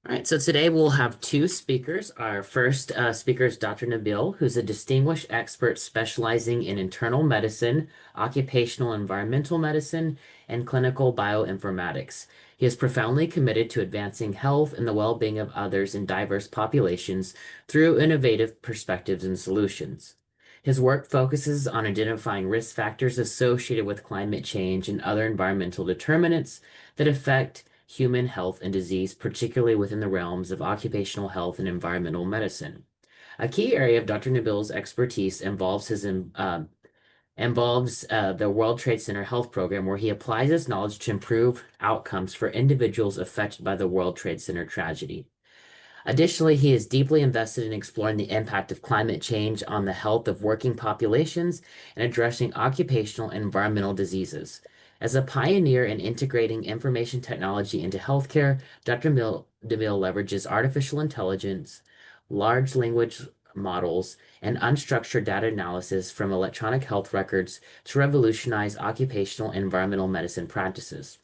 All right, so today we'll have two speakers. Our first speaker is Dr. Nabeel, who's a distinguished expert specializing in internal medicine, occupational environmental medicine, and clinical bioinformatics. He is profoundly committed to advancing health and the well-being of others in diverse populations through innovative perspectives and solutions. His work focuses on identifying risk factors associated with climate change and other environmental determinants that affect human health and disease, particularly within the realms of occupational health and environmental medicine. A key area of Dr. Nabil's expertise involves the World Trade Center Health Program, where he applies his knowledge to improve outcomes for individuals affected by the World Trade Center tragedy. Additionally, he is deeply invested in exploring the impact of climate change on the health of working populations and addressing occupational and environmental diseases. As a pioneer in integrating information technology into healthcare, Dr. DeMille leverages artificial intelligence, large language models, and unstructured data analysis from electronic health records to revolutionize occupational and environmental medicine practices.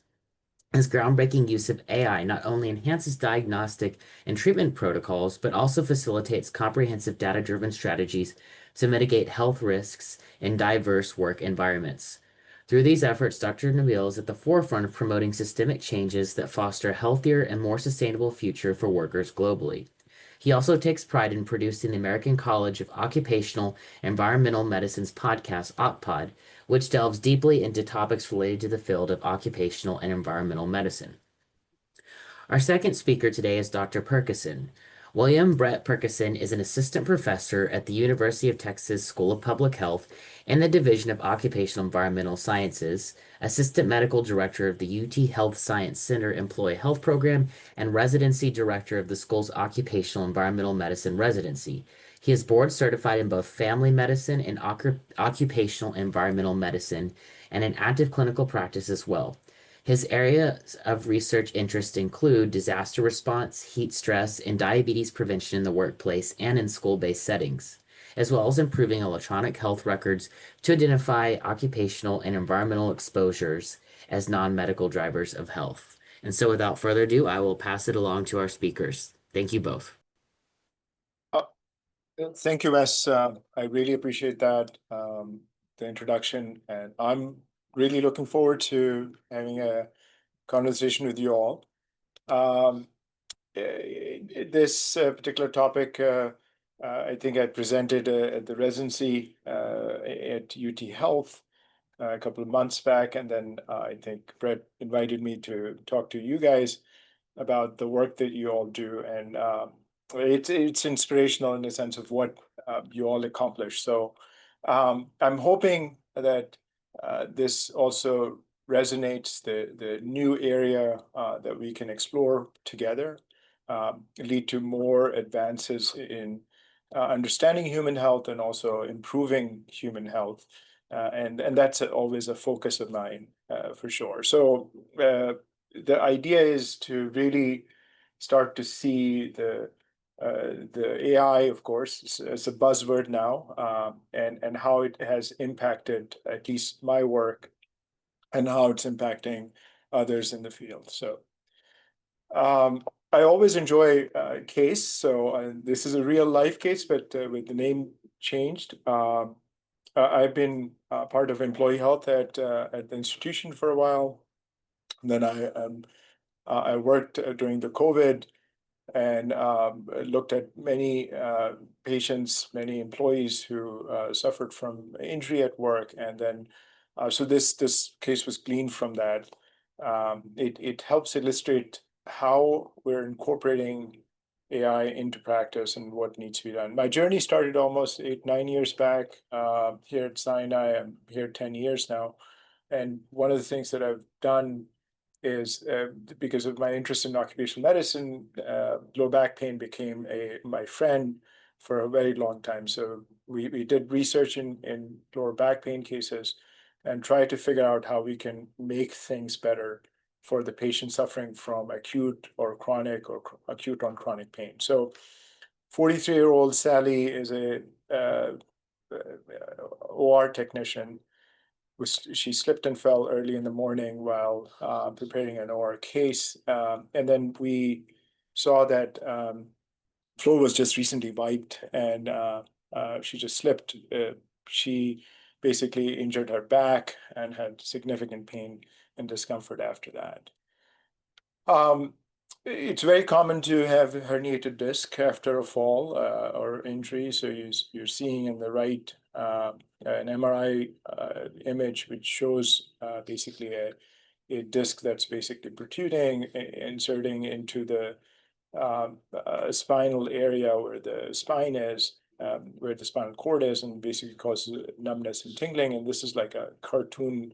His groundbreaking use of AI not only enhances diagnostic and treatment protocols, but also facilitates comprehensive data-driven strategies to mitigate health risks in diverse work environments. Through these efforts, Dr. Nabil is at the forefront of promoting systemic changes that foster a healthier and more sustainable future for workers globally. He also takes pride in producing the American College of Occupational Environmental Medicine's podcast, OpPod, which delves deeply into topics related to the field of occupational and environmental medicine. Our second speaker today is Dr. Perkison. William Brett Perkison is an assistant professor at the University of Texas School of Public Health in the Division of Occupational Environmental Sciences, assistant medical director of the UT Health Science Center Employee Health Program, and residency director of the school's Occupational Environmental Medicine residency. He is board certified in both family medicine and occupational environmental medicine and in active clinical practice as well. His areas of research interest include disaster response, heat stress, and diabetes prevention in the workplace and in school-based settings, as well as improving electronic health records to identify occupational and environmental exposures as non-medical drivers of health. And so without further ado, I will pass it along to our speakers. Thank you both. Uh, Thank you, Wes. I really appreciate that, the introduction, and I'm really looking forward to having a conversation with you all. This particular topic, I think I presented at the residency at UT Health a couple of months back, and then I think Brett invited me to talk to you guys about the work that you all do, and it's inspirational in the sense of what you all accomplish. So I'm hoping that this also resonates the new area that we can explore together, lead to more advances in understanding human health and also improving human health. And that's always a focus of mine, for sure. So the idea is to really start to see the AI, of course, as a buzzword now, and how it has impacted at least my work and how it's impacting others in the field. So I always enjoy case. So this is a real life case, but with the name changed. I've been part of employee health at the institution for a while. And then I worked during the COVID and looked at many patients, many employees who suffered from injury at work. And then, so this case was gleaned from that. It helps illustrate how we're incorporating AI into practice and what needs to be done. My journey started almost 8, 9 years back here at Sinai. I'm here 10 years now. And one of the things that I've done is because of my interest in occupational medicine, low back pain became my friend for a very long time. So we did research in lower back pain cases and tried to figure out how we can make things better for the patient suffering from acute or chronic or acute on chronic pain. So 43-year-old Sally is a OR technician. She slipped and fell early in the morning while preparing an OR case. And then we saw that floor was just recently wiped, and she just slipped. She basically injured her back and had significant pain and discomfort after that. It's very common to have herniated disc after a fall or injury. So you're seeing in the right an MRI image which shows basically a disc that's basically protruding, inserting into the spinal area where the spine is, where the spinal cord is, and basically causes numbness and tingling. And this is like a cartoon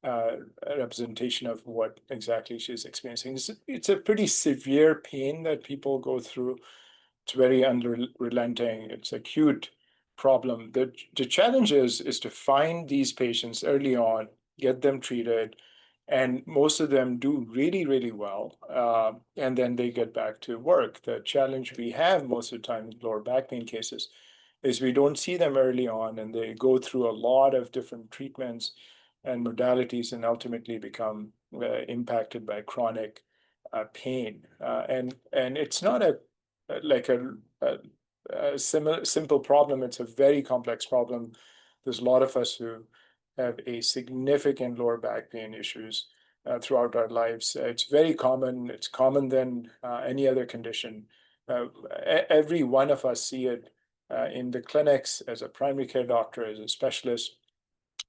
representation of what exactly she's experiencing. It's a pretty severe pain that people go through. It's very unrelenting. It's acute problem. The challenge is to find these patients early on, get them treated, and most of them do really, really well, and then they get back to work. The challenge we have most of the time in lower back pain cases is we don't see them early on, and they go through a lot of different treatments and modalities and ultimately become impacted by chronic pain. And it's not like a simple problem. It's a very complex problem. There's a lot of us who have a significant lower back pain issues throughout our lives. It's very common. It's common than any other condition. Every one of us see it in the clinics as a primary care doctor, as a specialist.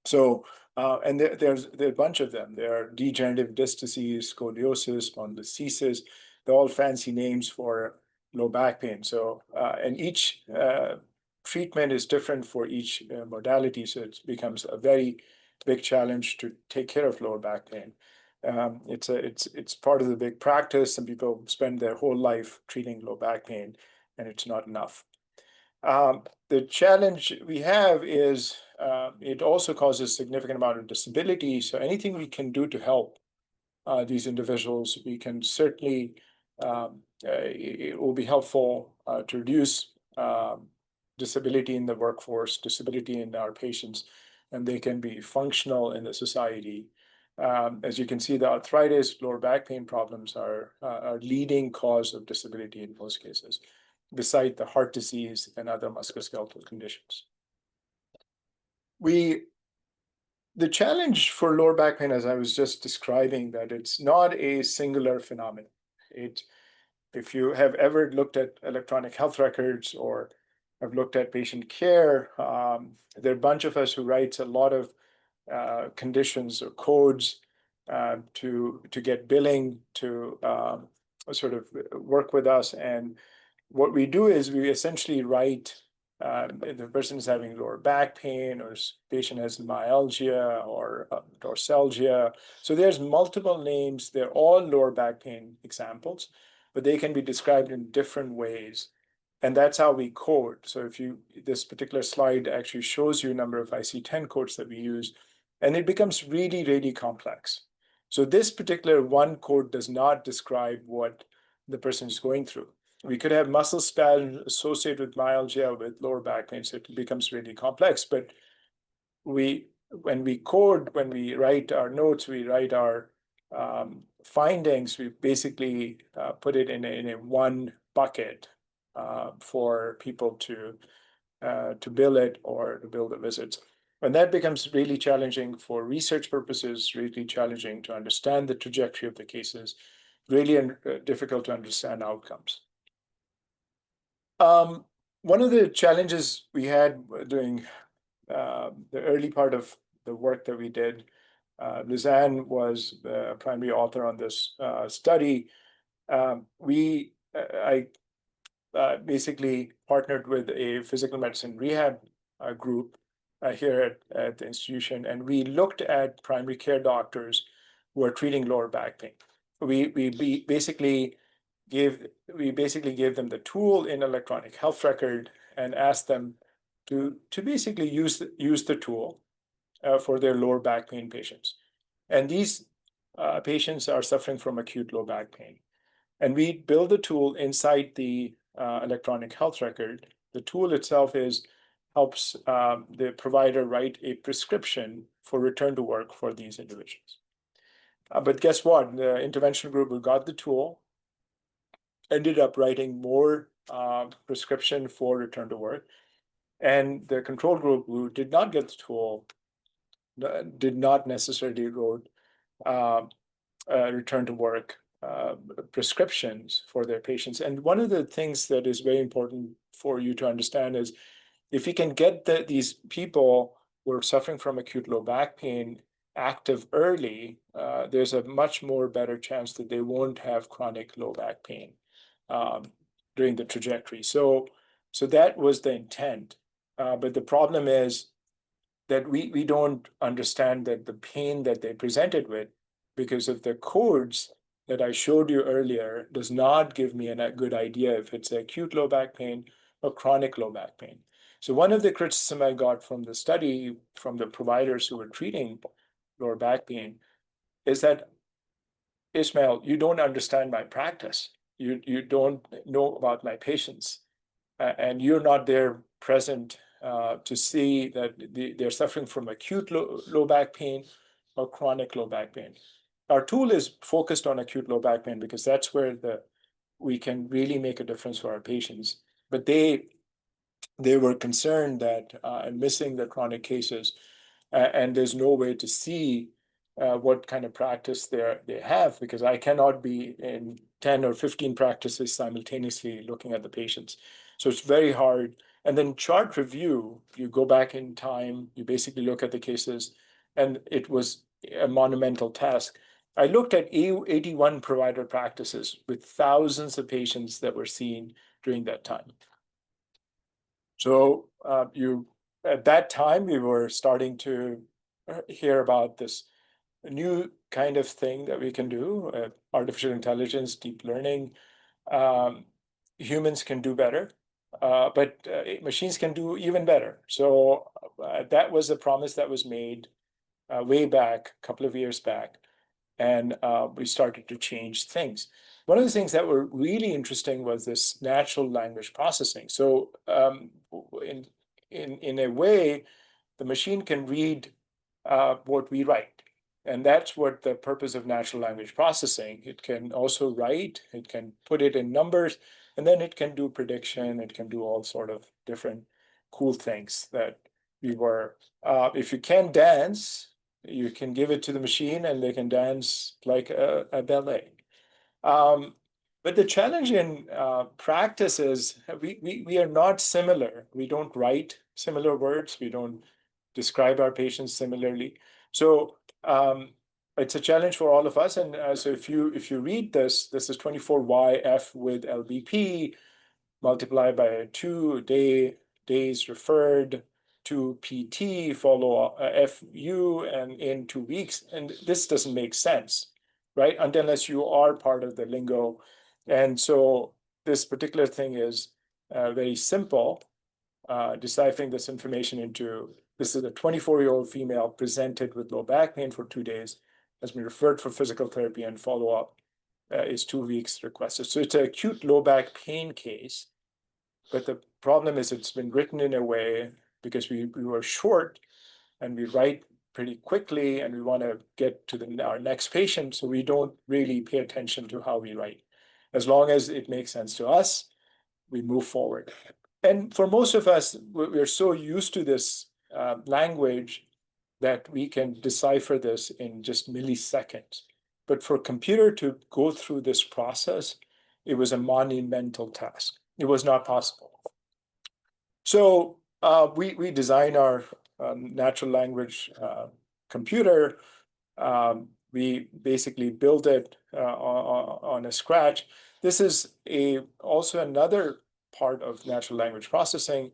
So, and there's a bunch of them. There are degenerative disc disease, scoliosis, spondylolisthesis. They're all fancy names for low back pain. So, and each treatment is different for each modality. So it becomes a very big challenge to take care of lower back pain. It's part of the big practice, and people spend their whole life treating low back pain, and it's not enough. The challenge we have is it also causes significant amount of disability. So anything we can do to help these individuals, we can certainly, it will be helpful to reduce disability in the workforce, disability in our patients, and they can be functional in the society. As you can see, the arthritis, lower back pain problems are a leading cause of disability in most cases, beside the heart disease and other musculoskeletal conditions. The challenge for lower back pain, as I was just describing, that it's not a singular phenomenon. If you have ever looked at electronic health records or have looked at patient care, there are a bunch of us who writes a lot of conditions or codes to get billing to sort of work with us. And what we do is we essentially write if the person is having lower back pain, or patient has myalgia or dorsalgia. So there's multiple names. They're all lower back pain examples, but they can be described in different ways. And that's how we code. So if this particular slide actually shows you a number of IC10 codes that we use, and it becomes really, really complex. So this particular one code does not describe what the person is going through. We could have muscle spasms associated with myalgia, with lower back pain, so it becomes really complex. But when we code, when we write our notes, we write our findings, we basically put it in a one bucket for people to bill it or to bill the visits. And that becomes really challenging for research purposes, really challenging to understand the trajectory of the cases, really difficult to understand outcomes. One of the challenges we had during the early part of the work that we did, Lizanne was the primary author on this study. I basically partnered with a physical medicine rehab group here at the institution, and we looked at primary care doctors who are treating lower back pain. We basically gave them the tool in electronic health record and asked them to basically use the tool for their lower back pain patients. And these patients are suffering from acute low back pain. And we build the tool inside the electronic health record. The tool itself helps the provider write a prescription for return to work for these individuals. But guess what? The intervention group who got the tool ended up writing more prescription for return to work. And the control group who did not get the tool did not necessarily wrote uh, return to work prescriptions for their patients. And one of the things that is very important for you to understand is if you can get these people who are suffering from acute low back pain active early, there's a much more better chance that they won't have chronic low back pain um, during the trajectory. So that was the intent. But the problem is that we don't understand that the pain that they presented with, because of the codes that I showed you earlier, does not give me a good idea if it's acute low back pain or chronic low back pain. So one of the criticism I got from the study, from the providers who were treating lower back pain, is that, Ismail, you don't understand my practice. You don't know about my patients, and you're not there present to see that they're suffering from acute low back pain or chronic low back pain. Our tool is focused on acute low back pain because that's where we can really make a difference for our patients. But they were concerned that I'm missing the chronic cases, and there's no way to see what kind of practice they have, because I cannot be in 10 or 15 practices simultaneously looking at the patients. So it's very hard. And then chart review, you go back in time, you basically look at the cases, and it was a monumental task. I looked at 81 provider practices with thousands of patients that were seen during that time. So at that time, we were starting to hear about this new kind of thing that we can do, artificial intelligence, deep learning. Um, Humans can do better, but machines can do even better. So that was a promise that was made way back, a couple of years back, and we started to change things. One of the things that were really interesting was this natural language processing. So in a way, the machine can read what we write. And that's what the purpose of natural language processing. It can also write, it can put it in numbers, and then it can do prediction, it can do all sort of different cool things that we were. If you can dance, you can give it to the machine and they can dance like a ballet. Um, but the challenge in practice is we are not similar. We don't write similar words. We don't describe our patients similarly. So it's a challenge for all of us. And so if you read this, this is 24YF with LBP multiplied by 2 days referred to PT, follow FU, and in 2 weeks. And this doesn't make sense, right? Unless you are part of the lingo. And so this particular thing is very simple, deciphering this information into, this is a 24-year-old female presented with low back pain for 2 days, has been referred for physical therapy, and follow-up is 2 weeks requested. So it's an acute low back pain case. But the problem is it's been written in a way, because we were short and we write pretty quickly and we want to get to our next patient, so we don't really pay attention to how we write. As long as it makes sense to us, we move forward. And for most of us, we're so used to this language that we can decipher this in just milliseconds. But for a computer to go through this process, it was a monumental task. It was not possible. So we design our natural language computer. We basically build it on a scratch. This is also another part of natural language processing,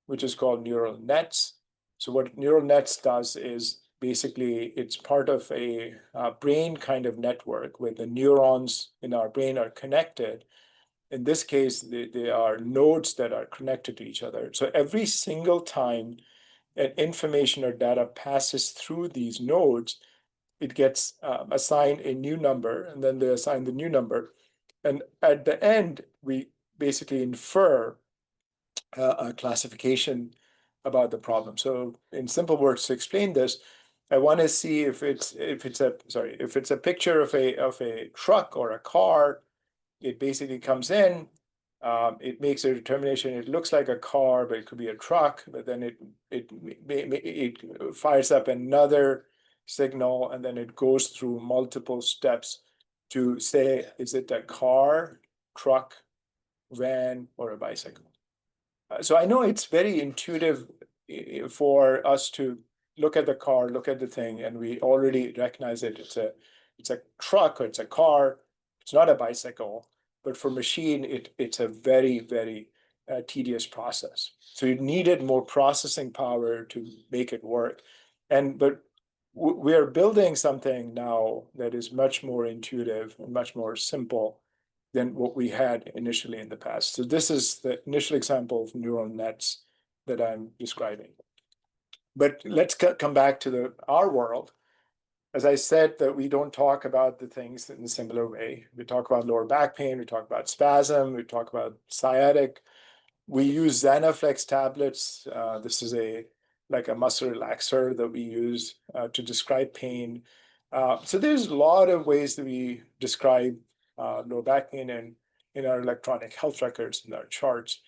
which is called neural nets. So what neural nets does is basically it's part of a brain kind of network where the neurons in our brain are connected. In this case, they are nodes that are connected to each other. So every single time an information or data passes through these nodes, it gets assigned a new number, and then they assign the new number. And at the end, we basically infer a classification about the problem. So in simple words, to explain this, I want to see if it's a picture of a truck or a car, it basically comes in, it makes a determination. It looks like a car, but it could be a truck. But then it fires up another signal, and then it goes through multiple steps to say, is it a car, truck, van, or a bicycle? So I know it's very intuitive for us to look at the car, look at the thing, and we already recognize it. It's a truck or it's a car. It's not a bicycle, but for machine, it's a very, very tedious process. So you needed more processing power to make it work. But we are building something now that is much more intuitive and much more simple than what we had initially in the past. So this is the initial example of neural nets that I'm describing. But let's come back to our world. As I said, that we don't talk about the things in a similar way. We talk about lower back pain, we talk about spasm, we talk about sciatic. We use Xanaflex tablets. This is like a muscle relaxer that we use to describe pain. So there's a lot of ways that we describe lower back pain in our electronic health records and our charts.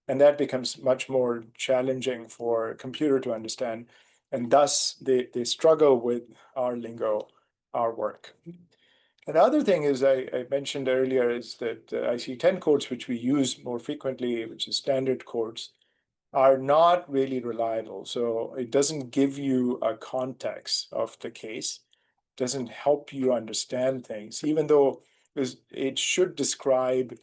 And that becomes much more challenging for a computer to understand. And thus, they struggle with our lingo, our work. And the other thing is I mentioned earlier is that ICD-10 codes, which we use more frequently, which is standard codes, are not really reliable. So it doesn't give you a context of the case, doesn't help you understand things, even though it should describe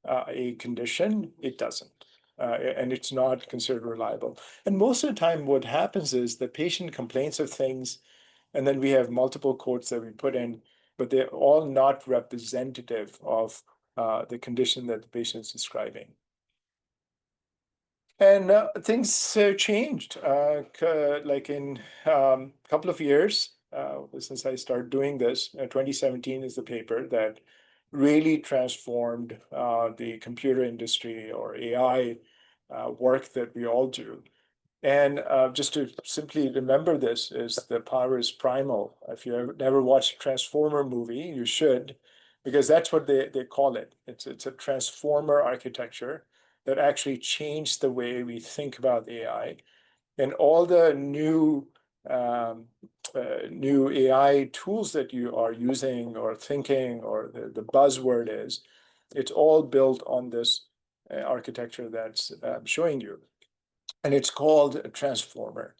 a condition, it doesn't. And it's not considered reliable. And most of the time, what happens is the patient complains of things, and then we have multiple codes that we put in, but they're all not representative of the condition that the patient is describing. And things changed, like in a couple of years since I started doing this. 2017 is the paper that really transformed the computer industry or AI work that we all do. And just to simply remember this is the power is primal. If you ever never watched a Transformer movie, you should, because that's what they call it. It's a transformer architecture that actually changed the way we think about AI. And all the new AI tools that you are using or thinking, or the buzzword is, it's all built on this architecture that's showing you. And it's called a transformer.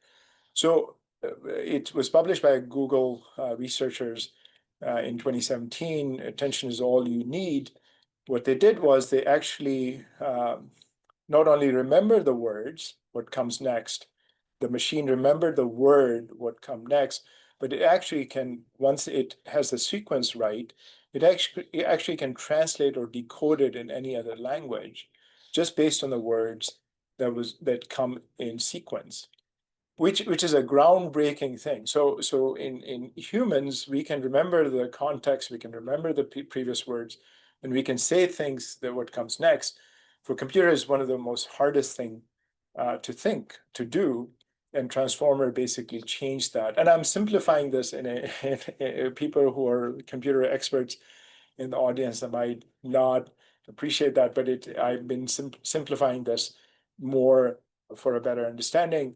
So it was published by Google researchers in 2017. Attention is all you need. What they did was they actually not only remember the words, what comes next, the machine remembered the word, what come next, but it actually can, once it has the sequence right, it actually can translate or decode it in any other language, just based on the words that come in sequence, which is a groundbreaking thing. So in humans, we can remember the context, we can remember the previous words, and we can say things that what comes next. For computers, one of the most hardest thing to think, to do, and Transformer basically changed that. And I'm simplifying this in people who are computer experts in the audience that might not appreciate that, but I've been simplifying this more for a better understanding.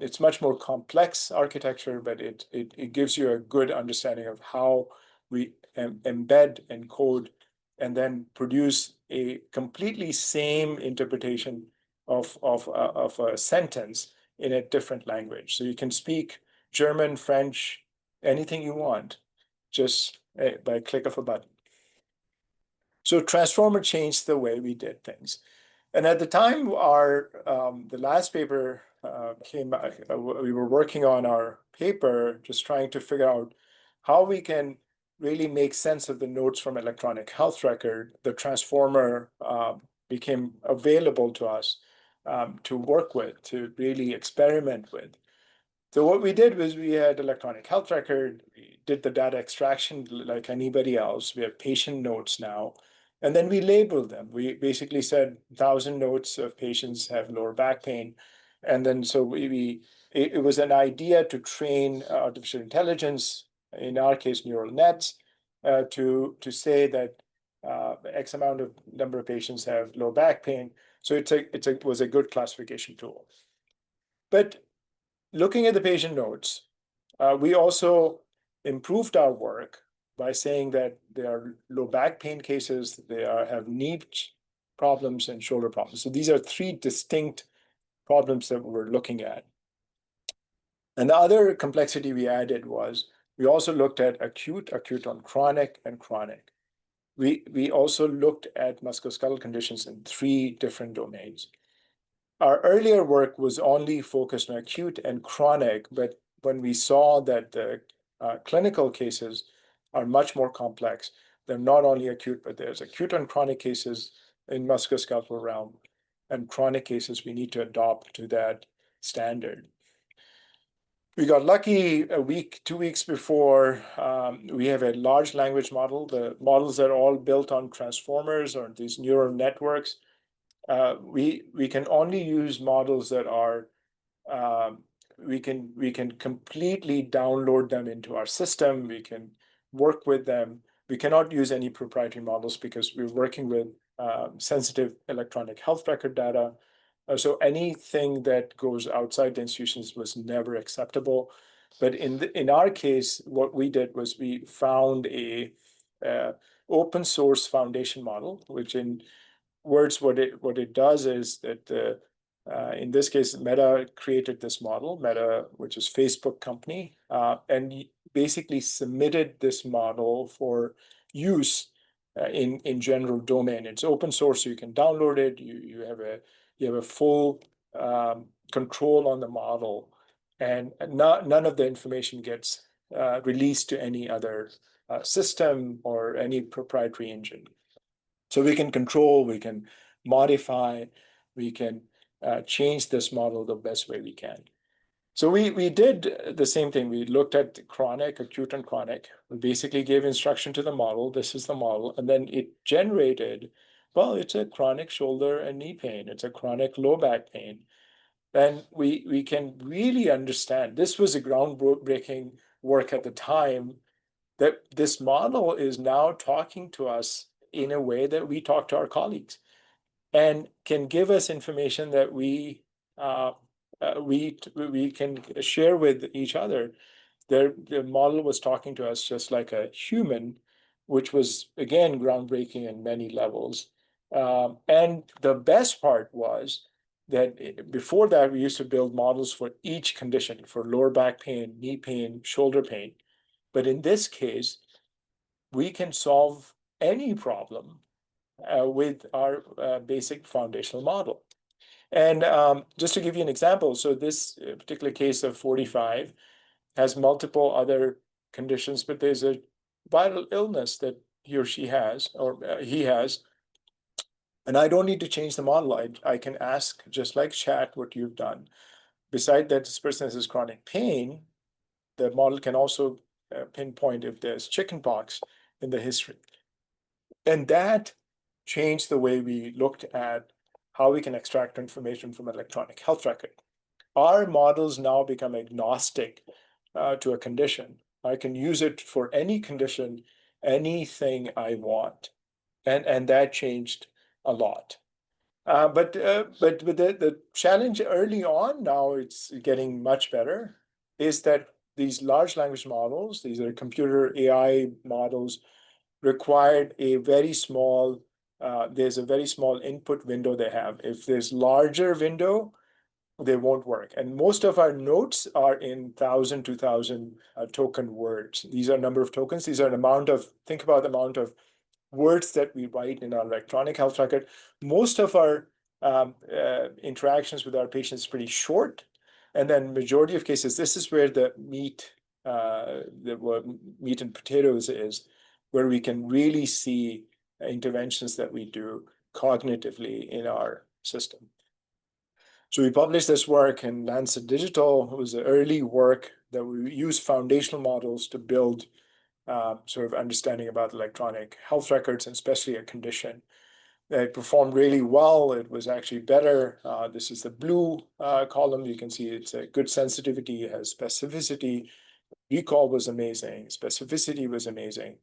It's much more complex architecture, but it gives you a good understanding of how we embed and code and then produce a completely same interpretation of a sentence in a different language. So you can speak German, French, anything you want, just by a click of a button. So Transformer changed the way we did things. And at the time, the last paper came out, we were working on our paper, just trying to figure out how we can really make sense of the notes from electronic health record. The Transformer became available to us to work with, to really experiment with. So what we did was we had electronic health record, we did the data extraction like anybody else. We have patient notes now. And then we labeled them. We basically said 1,000 notes of patients have lower back pain. And then so it was an idea to train artificial intelligence, in our case, neural nets, to say that X amount of number of patients have low back pain. So it was a good classification tool. But looking at the patient notes, we also improved our work by saying that there are low back pain cases, have knee problems and shoulder problems. So these are three distinct problems that we're looking at. And the other complexity we added was we also looked at acute on chronic, and chronic. We also looked at musculoskeletal conditions in three different domains. Our earlier work was only focused on acute and chronic, but when we saw that the clinical cases are much more complex, they're not only acute, but there's acute and chronic cases in musculoskeletal realm, and chronic cases we need to adopt to that standard. We got lucky a week, 2 weeks before. We have a large language model. The models are all built on transformers or these neural networks. We can only use models that are we can completely download them into our system. We can work with them. We cannot use any proprietary models because we're working with sensitive electronic health record data. So anything that goes outside the institutions was never acceptable. But in our case, what we did was we found a open source foundation model, which in words, what it does is that in this case, Meta created this model, Meta, which is Facebook company, and basically submitted this model for use in general domain. It's open source, so you can download it. You have a full control on the model, and none of the information gets released to any other system or any proprietary engine. So we can control, we can modify, we can change this model the best way we can. So we did the same thing. We looked at chronic, acute, and chronic. We basically gave instruction to the model. This is the model. And then it generated, well, it's a chronic shoulder and knee pain. It's a chronic low back pain. And we can really understand, this was a groundbreaking work at the time, that this model is now talking to us in a way that we talk to our colleagues and can give us information that we can share with each other. The model was talking to us just like a human, which was, again, groundbreaking in many levels. And the best part was that before that, we used to build models for each condition, for lower back pain, knee pain, shoulder pain. But in this case, we can solve any problem with our basic foundational model. And just to give you an example, so this particular case of 45 has multiple other conditions, but there's a viral illness that he or she has, or he has, and I don't need to change the model. I can ask, just like chat, what you've done. Beside that, this person has chronic pain, the model can also pinpoint if there's chickenpox in the history. And that changed the way we looked at how we can extract information from electronic health record. Our models now become agnostic to a condition. I can use it for any condition, anything I want. And that changed a lot. But the challenge early on, now it's getting much better, is that these large language models, these are computer AI models, required a very small, there's a very small input window they have. If there's larger window, they won't work. And most of our notes are in 1,000, 2,000 token words. These are number of tokens. These are an amount of, think about the amount of words that we write in our electronic health record. Most of our interactions with our patients is pretty short. And then majority of cases, this is where the meat and potatoes is, where we can really see interventions that we do cognitively in our system. So we published this work in Lancet Digital. It was the early work that we used foundational models to build sort of understanding about electronic health records, and especially a condition. It performed really well. It was actually better. This is the blue column. You can see it's a good sensitivity, it has specificity. Recall was amazing. Specificity was amazing.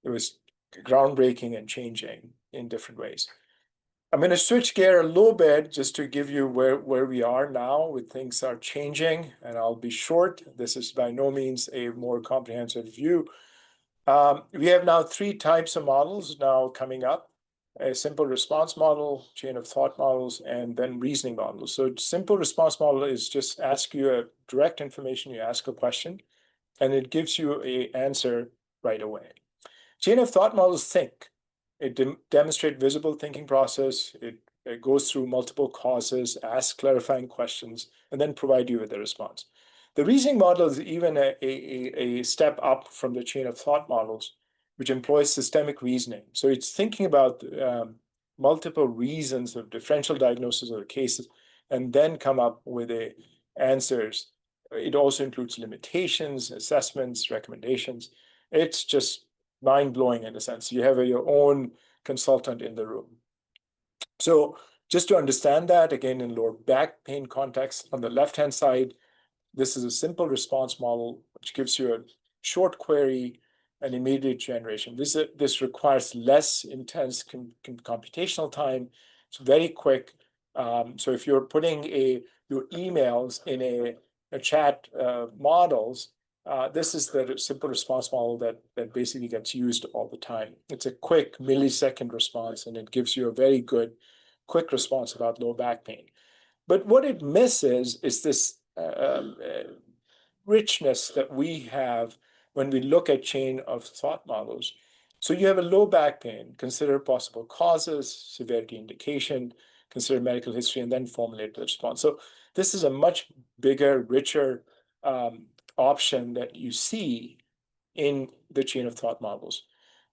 It was groundbreaking and changing in different ways. I'm going to switch gear a little bit just to give you where we are now with things are changing, and I'll be short. This is by no means a more comprehensive view. We have now 3 types of models now coming up: a simple response model, chain of thought models, and then reasoning models. So simple response model is just ask you a direct information, you ask a question, and it gives you an answer right away. Chain of thought models think. It demonstrates visible thinking process. It goes through multiple causes, asks clarifying questions, and then provide you with a response. The reasoning model is even a step up from the chain of thought models, which employs systemic reasoning. So it's thinking about multiple reasons of differential diagnosis of the cases, and then come up with answers. It also includes limitations, assessments, recommendations. It's just mind-blowing in a sense. You have your own consultant in the room. So just to understand that, again, in lower back pain context, on the left-hand side, this is a simple response model, which gives you a short query and immediate generation. This requires less intense computational time. It's very quick. So if you're putting your emails in a chat models, this is the simple response model that basically gets used all the time. It's a quick millisecond response, and it gives you a very good quick response about low back pain. But what it misses is this richness that we have when we look at chain of thought models. So you have a low back pain, consider possible causes, severity indication, consider medical history, and then formulate the response. So this is a much bigger, richer option that you see in the chain of thought models.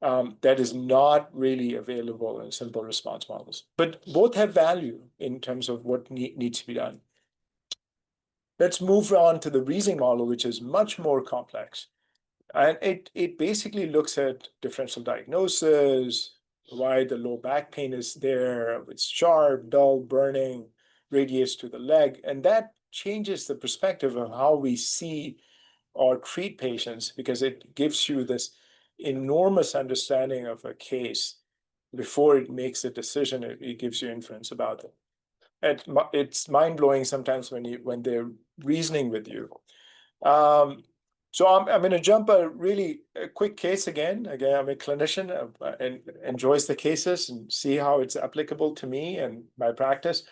That is not really available in simple response models. But both have value in terms of what needs to be done. Let's move on to the reasoning model, which is much more complex. And it basically looks at differential diagnosis, why the low back pain is there, it's sharp, dull, burning, radiates to the leg. And that changes the perspective of how we see or treat patients, because it gives you this enormous understanding of a case before it makes a decision. It gives you inference about it. It's mind-blowing sometimes when they're reasoning with you. So I'm going to jump a quick case again. Again, I'm a clinician and enjoys the cases and see how it's applicable to me and my practice.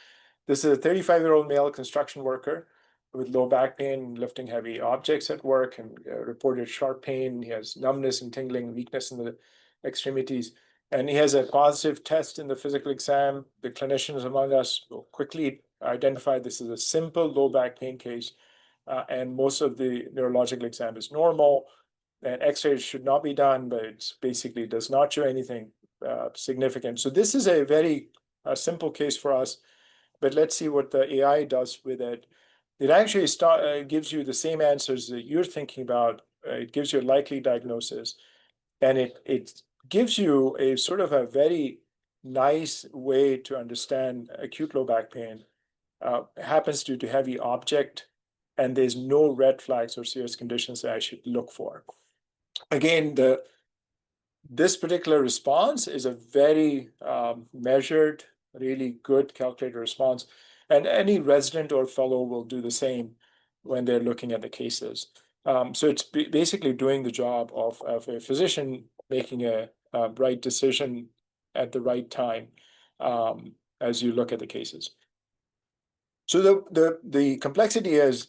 This is a 35-year-old male construction worker with low back pain, lifting heavy objects at work, and reported sharp pain. He has numbness and tingling, weakness in the extremities. And he has a positive test in the physical exam. The clinicians among us will quickly identify this as a simple low back pain case. And most of the neurological exam is normal. And X-rays should not be done, but it basically does not show anything significant. So this is a very simple case for us. But let's see what the AI does with it. It actually gives you the same answers that you're thinking about. It gives you a likely diagnosis. And it gives you a sort of a very nice way to understand acute low back pain. Happens due to heavy object, and there's no red flags or serious conditions that I should look for. Again, this particular response is a very measured, really good calculated response. And any resident or fellow will do the same when they're looking at the cases. So it's basically doing the job of a physician making a right decision at the right time as you look at the cases. So the complexity is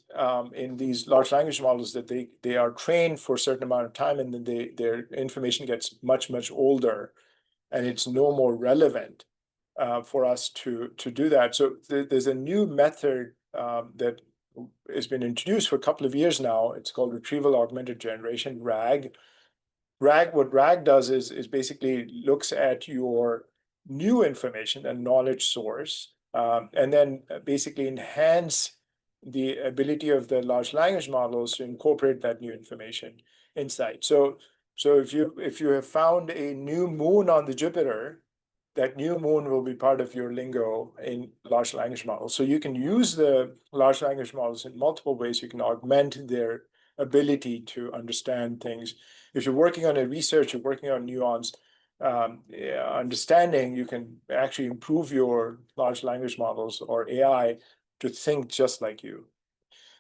in these large language models that they are trained for a certain amount of time, and then their information gets much older, and it's no more relevant for us to do that. So there's a new method that has been introduced for a couple of years now. It's called retrieval augmented generation, RAG. What RAG does is basically looks at your new information and knowledge source, and then basically enhance the ability of the large language models to incorporate that new information inside. So if you have found a new moon on the Jupiter, that new moon will be part of your lingo in large language models. So you can use the large language models in multiple ways. You can augment their ability to understand things. If you're working on a research, you're working on nuance, understanding, you can actually improve your large language models or AI to think just like you.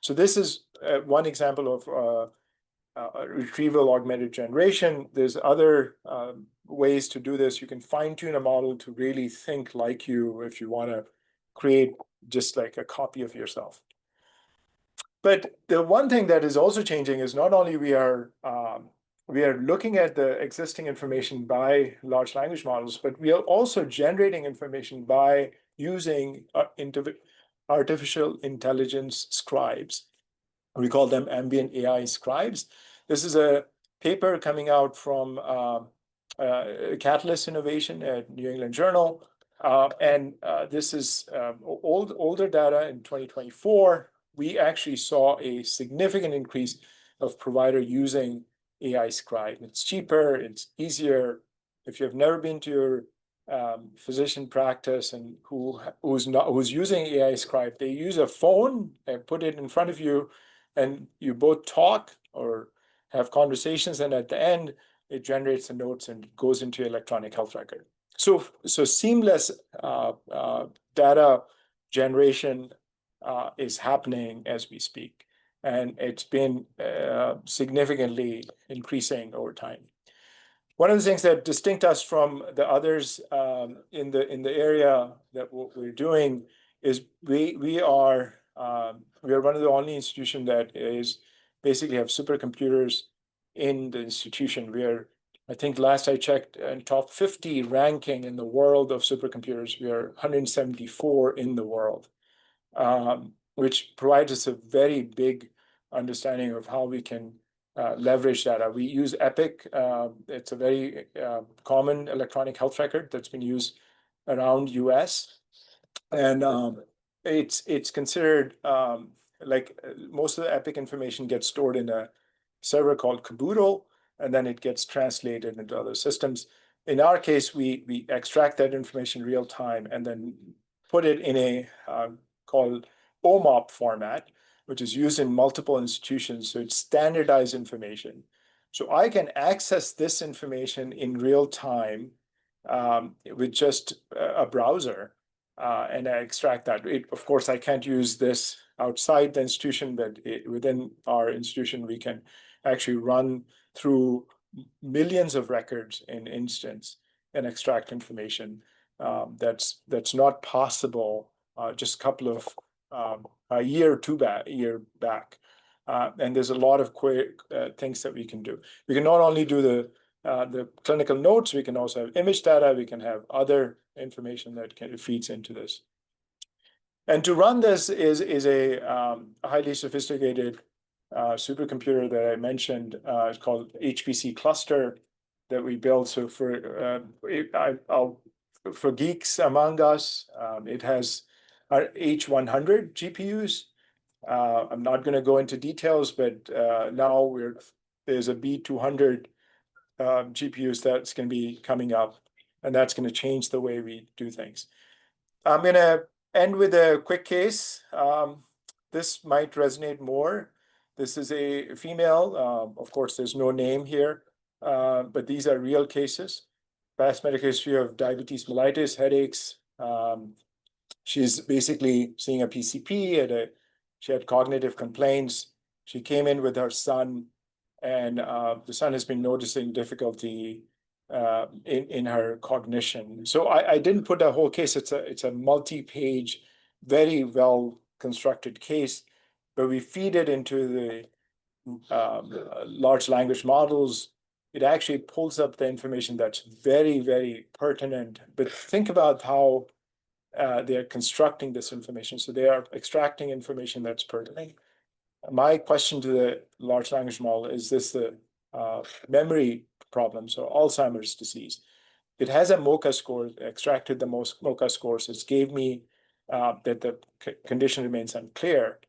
So this is one example of retrieval augmented generation. There's other ways to do this. You can fine tune a model to really think like you if you want to create just like a copy of yourself. But the one thing that is also changing is not only we are looking at the existing information by large language models, but we are also generating information by using artificial intelligence scribes. We call them ambient AI scribes. This is a paper coming out from Catalyst Innovation at New England Journal. And this is older data in 2024. We actually saw a significant increase of provider using AI scribe. It's cheaper, it's easier. If you've never been to your physician practice and who's using AI scribe, they use a phone and put it in front of you, and you both talk or have conversations, and at the end, it generates the notes and goes into your electronic health record. So seamless data generation is happening as we speak, and it's been significantly increasing over time. One of the things that distinct us from the others in the area that we're doing is we are one of the only institutions that is basically have supercomputers in the institution. We are, I think last I checked, in top 50 ranking in the world of supercomputers. We are 174 in the world, which provides us a very big understanding of how we can leverage data. We use Epic. It's a very common electronic health record that's been used around US. And it's considered like most of the Epic information gets stored in a server called Caboodle, and then it gets translated into other systems. In our case, we extract that information real time and then put it in a called OMOP format, which is used in multiple institutions. So it's standardized information. So I can access this information in real time with just a browser, and I extract that. Of course, I can't use this outside the institution, but within our institution, we can actually run through millions of records in instance and extract information that's not possible just a couple of a year or two back. And there's a lot of things that we can do. We can not only do the clinical notes, we can also have image data, we can have other information that feeds into this. And to run this is a highly sophisticated supercomputer that I mentioned. It's called HPC cluster that we built. So for geeks among us, it has our H100 GPUs. I'm not going to go into details, but now there's a B200 GPUs that's going to be coming up, and that's going to change the way we do things. I'm going to end with a quick case. This might resonate more. This is a female. Of course, there's no name here, but these are real cases. Past medical history of diabetes mellitus, headaches. She's basically seeing a PCP. She had cognitive complaints. She came in with her son, and the son has been noticing difficulty in her cognition. So I didn't put a whole case. It's a multi-page, very well constructed case, but we feed it into the large language models. It actually pulls up the information that's very, very pertinent. But think about how they're constructing this information. So they are extracting information that's pertinent. My question to the large language model is this the memory problem, so Alzheimer's disease. It has a MoCA score, extracted the most MoCA scores. It gave me that the condition remains unclear.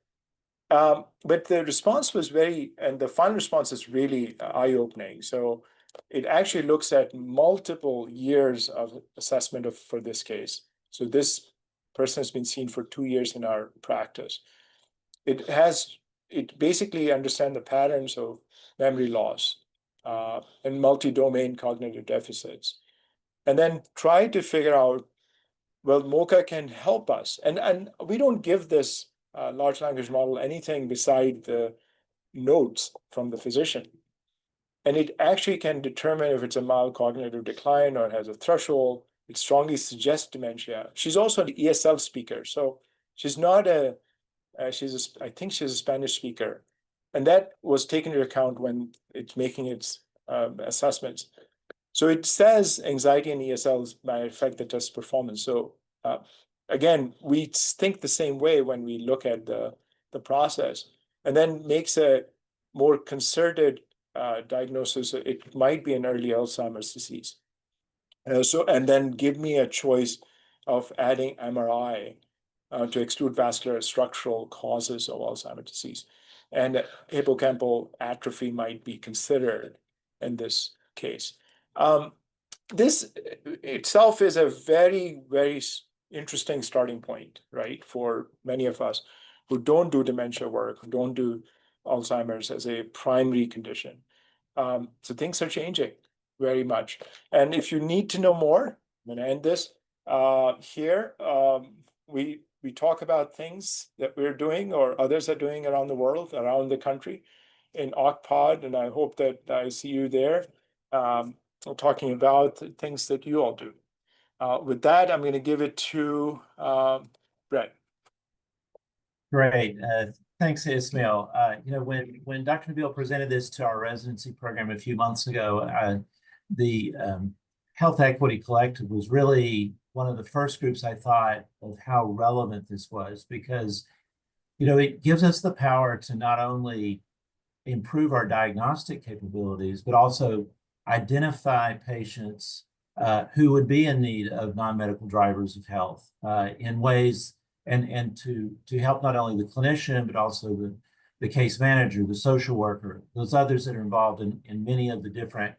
But the response was and the final response is really eye-opening. So it actually looks at multiple years of assessment for this case. So this person has been seen for 2 years in our practice. It basically understands the patterns of memory loss and multi-domain cognitive deficits. and then try to figure out, well, MoCA can help us. And we don't give this large language model anything beside the notes from the physician. And it actually can determine if it's a mild cognitive decline or has a threshold. It strongly suggests dementia. She's also an ESL speaker. So she's not I think she's a Spanish speaker. And that was taken into account when it's making its assessments. So it says anxiety and ESLs might affect the test performance. So again, we think the same way when we look at the process, and then makes a more concerted diagnosis. It might be an early Alzheimer's disease. And then give me a choice of adding MRI to exclude vascular structural causes of Alzheimer's disease. And hippocampal atrophy might be considered in this case. This itself is a very, very interesting starting point, right, for many of us who don't do dementia work, who don't do Alzheimer's as a primary condition. So things are changing very much. And if you need to know more, I'm going to end this here. We talk about things that we're doing or others are doing around the world, around the country in OCPOD, and I hope that I see you there talking about things that you all do. With that, I'm going to give it to Brett. Great. Thanks, Ismail. When Dr. Nabeel presented this to our residency program a few months ago, the Health Equity Collective was really one of the first groups I thought of how relevant this was, because it gives us the power to not only improve our diagnostic capabilities, but also identify patients who would be in need of non-medical drivers of health in ways and to help not only the clinician, but also the case manager, the social worker, those others that are involved in many of the different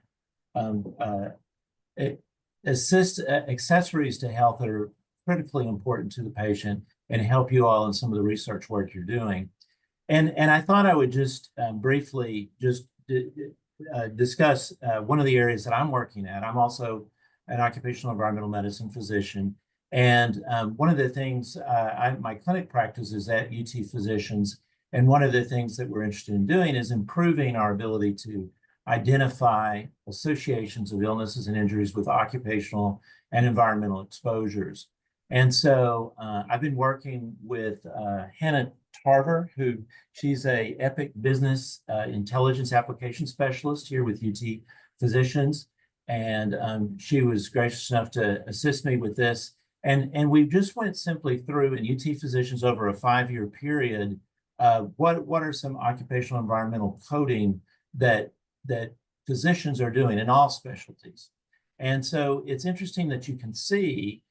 accessories to health that are critically important to the patient and help you all in some of the research work you're doing. And I thought I would just briefly discuss one of the areas that I'm working at. I'm also an occupational environmental medicine physician. And one of the things, my clinic practice is at UT Physicians. And one of the things that we're interested in doing is improving our ability to identify associations of illnesses and injuries with occupational and environmental exposures. And so I've been working with Hannah Tarver, she's a Epic Business Intelligence Application Specialist here with UT Physicians. And she was gracious enough to assist me with this. And we just went simply through in UT Physicians over a 5-year period, what are some occupational environmental coding that physicians are doing in all specialties. And so it's interesting that you can see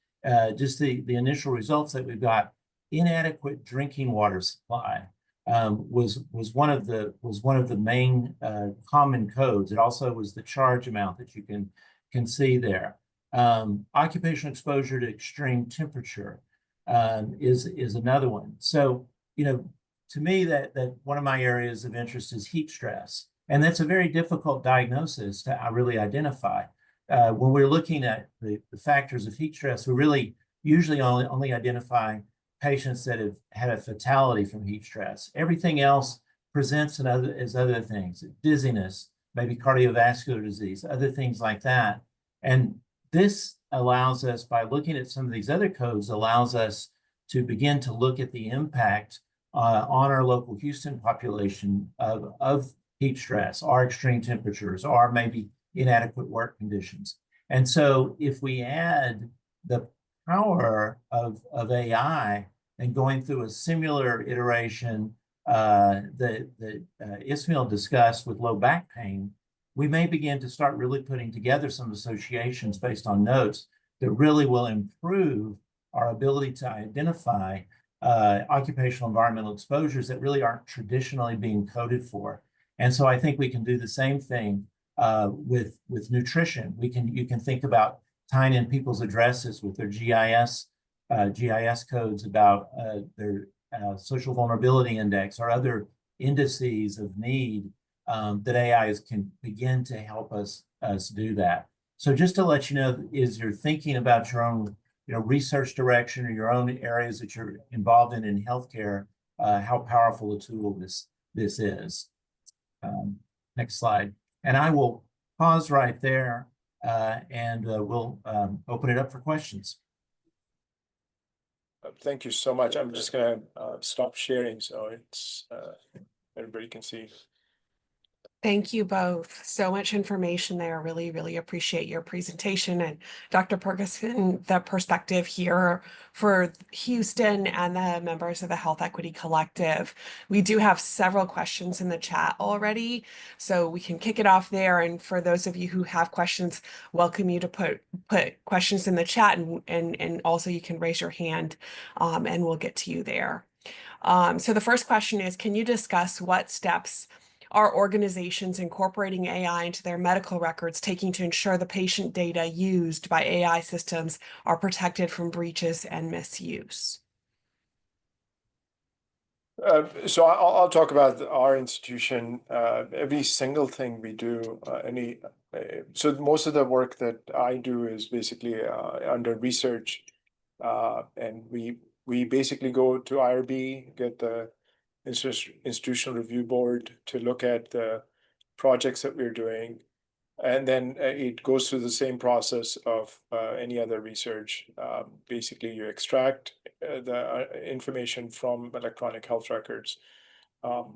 just the initial results that we've got. Inadequate drinking water supply was one of the main common codes. It also was the charge amount that you can see there. Occupational exposure to extreme temperature is another one. So to me that one of my areas of interest is heat stress, and that's a very difficult diagnosis to really identify. When we're looking at the factors of heat stress, we really usually only identify patients that have had a fatality from heat stress. Everything else presents as other things, dizziness, maybe cardiovascular disease, other things like that. And this allows us, by looking at some of these other codes, allows us to begin to look at the impact on our local Houston population of heat stress, or extreme temperatures, or maybe inadequate work conditions. And so if we add the power of AI and going through a similar iteration that Ismail discussed with low back pain, we may begin to start really putting together some associations based on notes that really will improve our ability to identify occupational environmental exposures that really aren't traditionally being coded for. And so I think we can do the same thing with nutrition. You can think about tying in people's addresses with their GIS codes about their social vulnerability index or other indices of need that AIs can begin to help us do that. So just to let you know, as you're thinking about your own, research direction or your own areas that you're involved in healthcare, how powerful a tool this is. Next slide. And I will pause right there, and we'll open it up for questions. Thank you so much. I'm just going to stop sharing so it's everybody can see. Thank you both. So much information there. Really, really appreciate your presentation. And Dr. Perkins, the perspective here for Houston and the members of the Health Equity Collective. We do have several questions in the chat already, so we can kick it off there. And for those of you who have questions, welcome you to put questions in the chat, and also you can raise your hand, and we'll get to you there. So the first question is, can you discuss what steps are organizations incorporating AI into their medical records taking to ensure the patient data used by AI systems are protected from breaches and misuse? So I'll talk about our institution. Every single thing we do, so most of the work that I do is basically under research, and we basically go to IRB, get the institutional review board to look at the projects that we're doing, and then it goes through the same process of any other research. Basically, you extract the information from electronic health records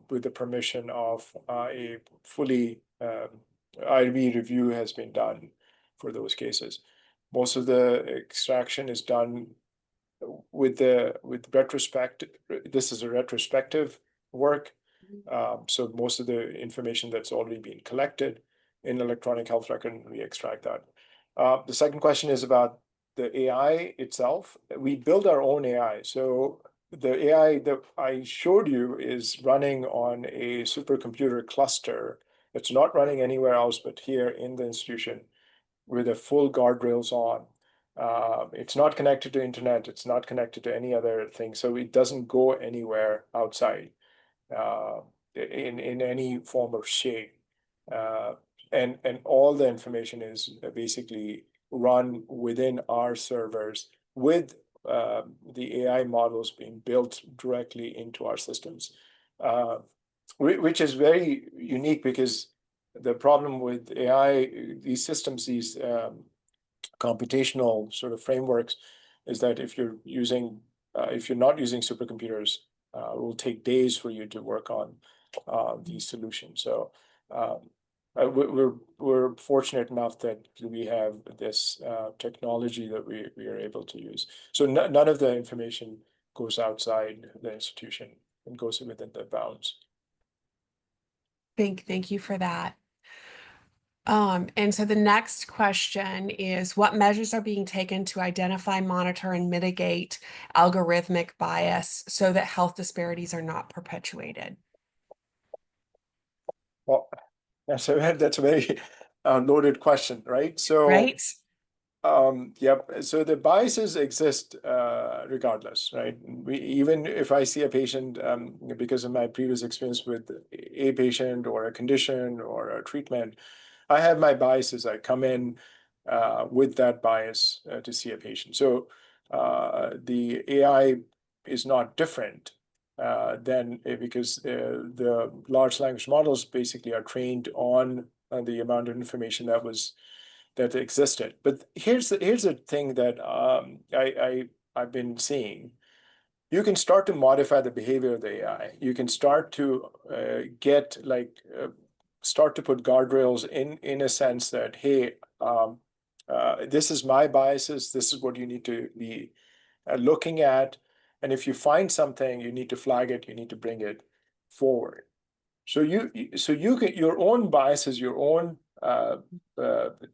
with the permission of a fully IRB review has been done for those cases. Most of the extraction is done with retrospect. This is a retrospective work. So most of the information that's already been collected in electronic health record, we extract that. The second question is about the AI itself. We build our own AI. So the AI that I showed you is running on a supercomputer cluster. It's not running anywhere else but here in the institution with the full guardrails on. It's not connected to internet. It's not connected to any other thing. So it doesn't go anywhere outside in any form or shape. And all the information is basically run within our servers with the AI models being built directly into our systems, which is very unique because the problem with AI, these systems, these computational sort of frameworks, is that if you're not using supercomputers, it will take days for you to work on these solutions. So we're fortunate enough that we have this technology that we are able to use. So none of the information goes outside the institution and goes within the bounds. Thank you for that. And so the next question is, what measures are being taken to identify, monitor, and mitigate algorithmic bias so that health disparities are not perpetuated? Well, that's a very loaded question, right? So, right? Yep. So the biases exist regardless, right? Even if I see a patient, because of my previous experience with a patient or a condition or a treatment, I have my biases. I come in with that bias to see a patient. So the AI is not different than because the large language models basically are trained on the amount of information that existed. But here's the thing that I've been seeing. You can start to modify the behavior of the AI. You can start to start to put guardrails in a sense that, hey, this is my biases. This is what you need to be looking at. And if you find something, you need to flag it. You need to bring it forward. So you can, your own biases, your own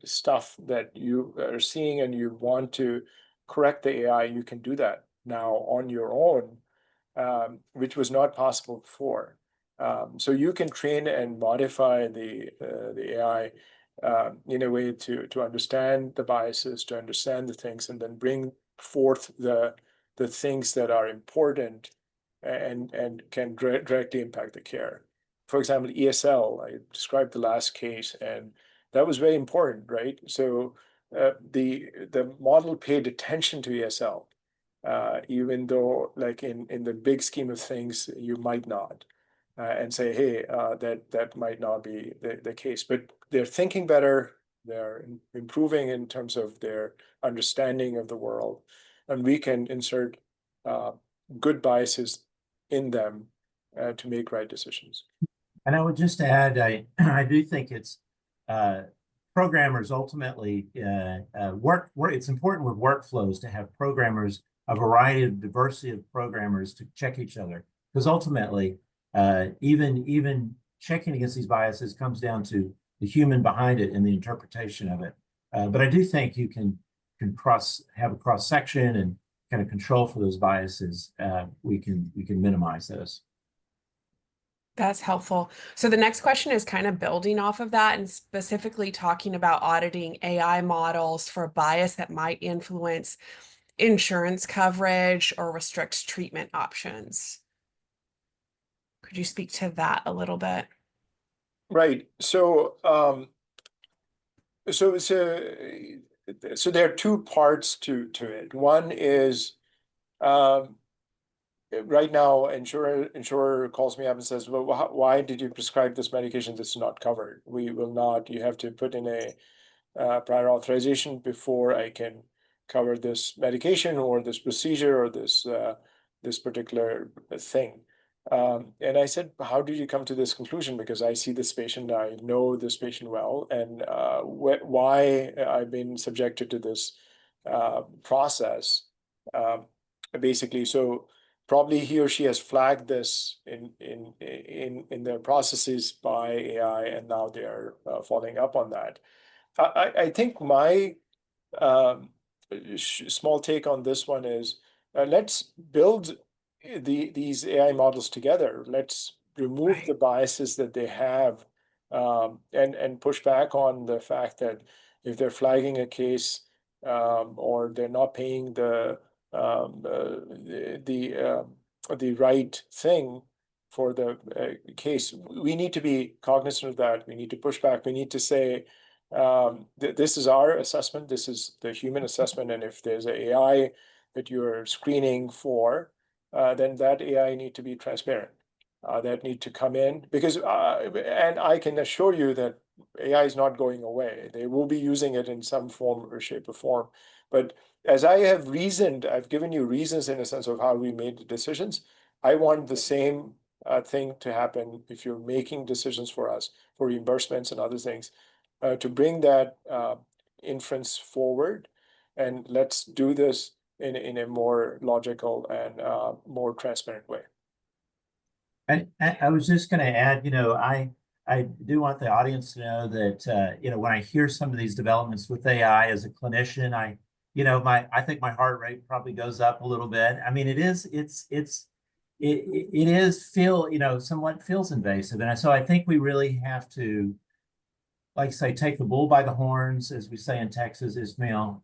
stuff that you are seeing and you want to correct the AI, you can do that now on your own, which was not possible before. So you can train and modify the AI in a way to understand the biases, to understand the things, and then bring forth the things that are important and can directly impact the care. For example, ESL, I described the last case, and that was very important, right? So the model paid attention to ESL, even though like in the big scheme of things, you might not. And say, hey, that might not be the case. But they're thinking better, they're improving in terms of their understanding of the world, and we can insert good biases in them to make right decisions. And I would just add, I do think it's programmers ultimately it's important with workflows to have programmers, a variety of diversity of programmers to check each other, because ultimately even checking against these biases comes down to the human behind it and the interpretation of it. But I do think you can have a cross section and kind of control for those biases. We can minimize those. That's helpful. So the next question is kind of building off of that and specifically talking about auditing AI models for bias that might influence insurance coverage or restrict treatment options. Could you speak to that a little bit? Right. So so there are two parts to it. One is right now, insurer calls me up and says, well, why did you prescribe this medication that's not covered? We will not, you have to put in a prior authorization before I can cover this medication or this procedure or this particular thing. And I said, how did you come to this conclusion? Because I see this patient, I know this patient well, and why I've been subjected to this process. Basically, so probably he or she has flagged this in their processes by AI, and now they are following up on that. I think my small take on this one is let's build these AI models together. Let's remove the biases that they have, and push back on the fact that if they're flagging a case or they're not paying the right thing for the case, we need to be cognizant of that. We need to push back. We need to say, this is our assessment. This is the human assessment. And if there's an AI that you're screening for, then that AI need to be transparent. That need to come in because, and I can assure you that AI is not going away. They will be using it in some form or shape or form. But as I have reasoned, I've given you reasons in a sense of how we made the decisions. I want the same thing to happen if you're making decisions for us for reimbursements and other things, to bring that inference forward, and let's do this in a more logical and more transparent way. And I was just going to add, I do want the audience to know that, when I hear some of these developments with AI as a clinician, I think my heart rate probably goes up a little bit. I mean, somewhat feels invasive. And so I think we really have to, like I say, take the bull by the horns, as we say in Texas, Ismail,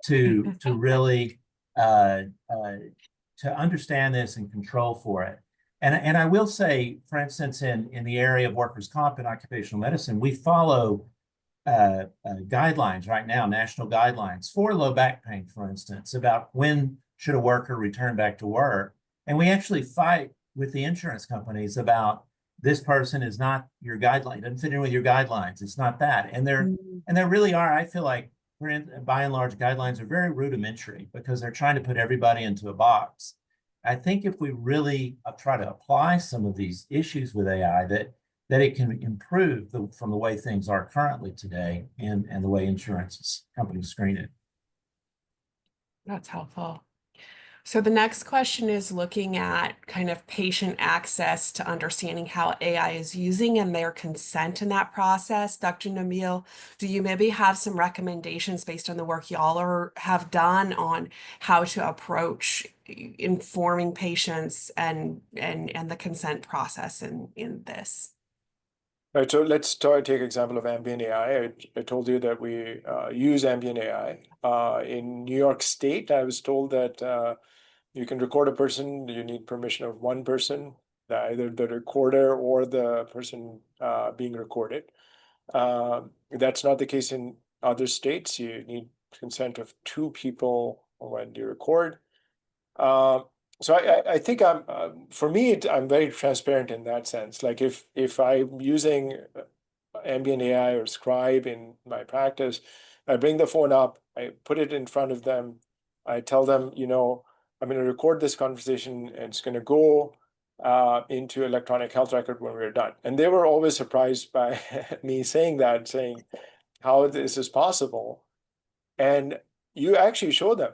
to really to understand this and control for it. And I will say, for instance, in the area of workers' comp and occupational medicine, we follow guidelines right now, national guidelines for low back pain, for instance, about when should a worker return back to work. And we actually fight with the insurance companies about this person is not your guideline, doesn't fit in with your guidelines. It's not that. And there really are, I feel like, by and large, guidelines are very rudimentary because they're trying to put everybody into a box. I think if we really try to apply some of these issues with AI, that it can improve from the way things are currently today and the way insurance companies screen it. That's helpful. So the next question is looking at kind of patient access to understanding how AI is using and their consent in that process. Dr. Nabeel, do you maybe have some recommendations based on the work y'all have done on how to approach informing patients and the consent process in this? Right, so let's take example of ambient AI. I told you that we use ambient AI. In New York State, I was told that you can record a person, you need permission of one person, either the recorder or the person being recorded. That's not the case in other states. You need consent of 2 people when you record. So I think for me, I'm very transparent in that sense. Like if I'm using ambient AI or Scribe in my practice, I bring the phone up, I put it in front of them, I tell them, I'm going to record this conversation and it's going to go into electronic health record when we're done. And they were always surprised by me saying that, saying how this is possible. And you actually show them,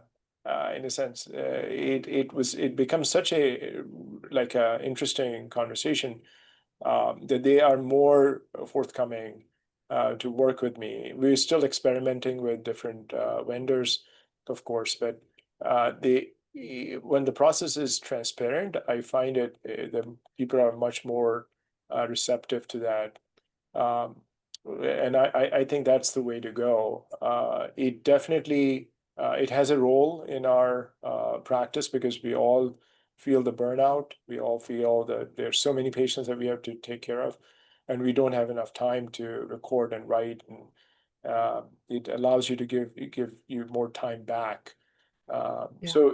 in a sense. It becomes such a like a interesting conversation that they are more forthcoming to work with me. We're still experimenting with different vendors, of course, but when the process is transparent, I find the people are much more receptive to that. And I think that's the way to go. It definitely it has a role in our practice because we all feel the burnout. We all feel that there's so many patients that we have to take care of, and we don't have enough time to record and write. And it allows you to give you more time back. Yeah.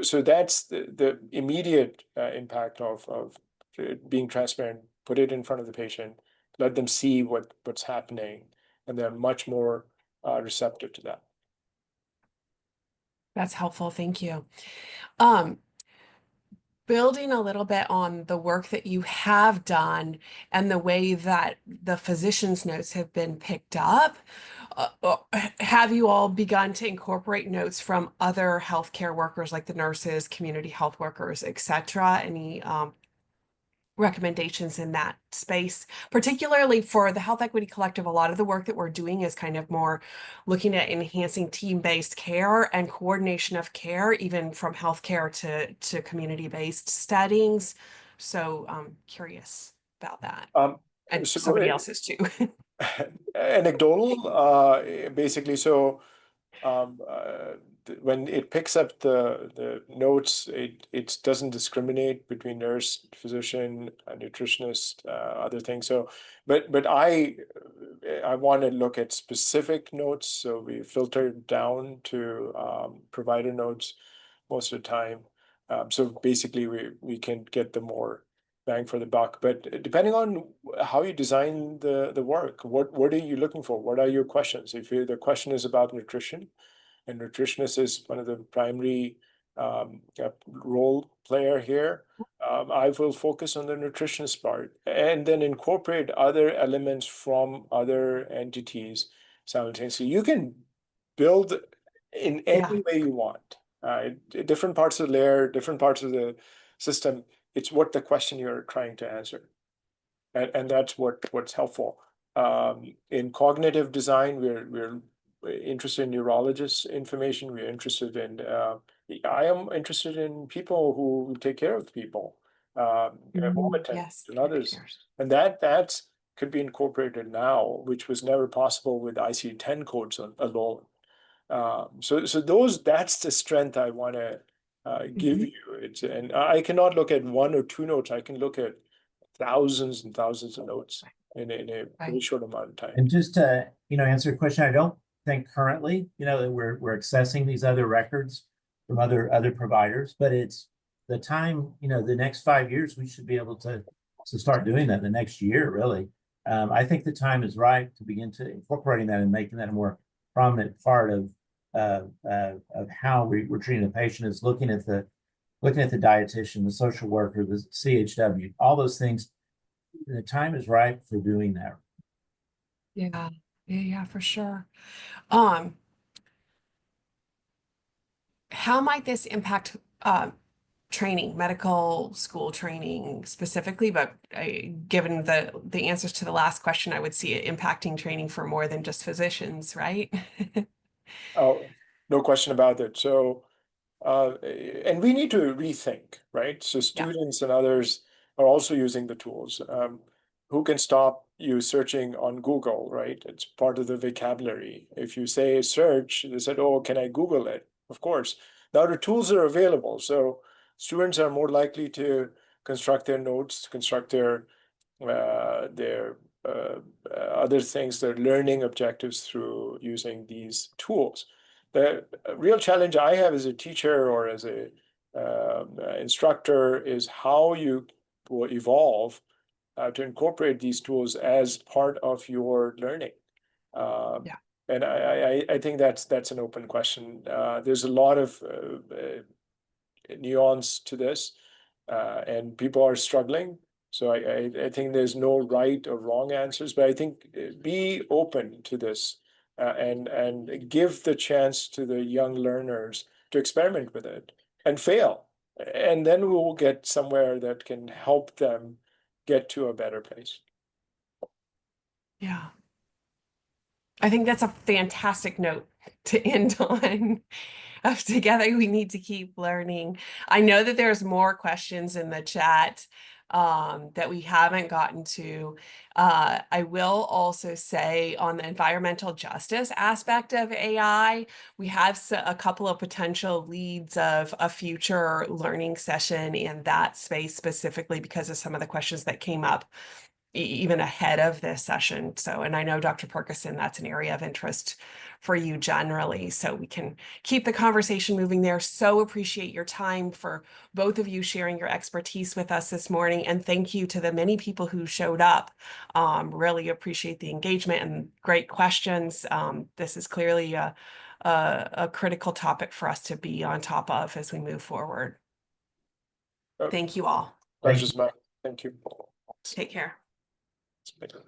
So that's the immediate impact of being transparent. Put it in front of the patient, let them see what's happening, and they're much more receptive to that. That's helpful. Thank you. Building a little bit on the work that you have done and the way that the physician's notes have been picked up, have you all begun to incorporate notes from other healthcare workers like the nurses, community health workers, etc.? Any recommendations in that space, particularly for the Health Equity Collective? A lot of the work that we're doing is kind of more looking at enhancing team-based care and coordination of care, even from healthcare to community-based settings. So I'm curious about that. And So somebody else's too. anecdotal, basically. So when it picks up the notes, it doesn't discriminate between nurse, physician, nutritionist, other things. So, but I want to look at specific notes. So we filter down to provider notes most of the time. So basically, we can get the more bang for the buck. But depending on how you design the work, what are you looking for? What are your questions? If the question is about nutrition, and nutritionist is one of the primary role player here, I will focus on the nutritionist part and then incorporate other elements from other entities simultaneously. You can build in any way you want. Different parts of the layer, different parts of the system. It's what the question you're trying to answer, and that's what's helpful. In cognitive design, we're interested in neurologists' information. We're interested in. I am interested in people who take care of people, home attendants Yes, and others, and that's could be incorporated now, which was never possible with ICD-10 codes alone. So that's the strength I want to give you. And I cannot look at 1 or 2 notes. I can look at thousands and thousands of notes in a very short amount of time. And just to, answer your question, I don't think currently, that we're accessing these other records from other providers, but it's the time, the next 5 years, we should be able to start doing that the next year, really. I think the time is right to begin to incorporating that and making that a more prominent part of how we're treating a patient, is looking at the dietitian, the social worker, the CHW, all those things. The time is right for doing that. Yeah, for sure. How might this impact training, medical school training specifically? But given the answers to the last question, I would see it impacting training for more than just physicians, right? Oh, no question about it. So, and we need to rethink, right? So students and others are also using the tools. Who can stop you searching on Google, right? It's part of the vocabulary. If you say search, they said, oh, can I Google it? Of course. Now the tools are available. So students are more likely to construct their notes, construct their other things, their learning objectives through using these tools. The real challenge I have as a teacher or as a instructor is how you will evolve to incorporate these tools as part of your learning. Yeah. And I think that's an open question. There's a lot of nuance to this, and people are struggling. So I think there's no right or wrong answers, but I think be open to this and give the chance to the young learners to experiment with it and fail. And then we'll get somewhere that can help them get to a better place. Yeah. I think that's a fantastic note to end on. Together, we need to keep learning. I know that there's more questions in the chat that we haven't gotten to. I will also say on the environmental justice aspect of AI, we have a couple of potential leads of a future learning session in that space specifically because of some of the questions that came up even ahead of this session. So, and I know Dr. Perkins, that's an area of interest for you generally, so we can keep the conversation moving there. So appreciate your time for both of you sharing your expertise with us this morning. And thank you to the many people who showed up. Really appreciate the engagement and great questions. This is clearly a critical topic for us to be on top of as we move forward. Thank you all. Pleasure's mine. Thank you. Take care. It's better.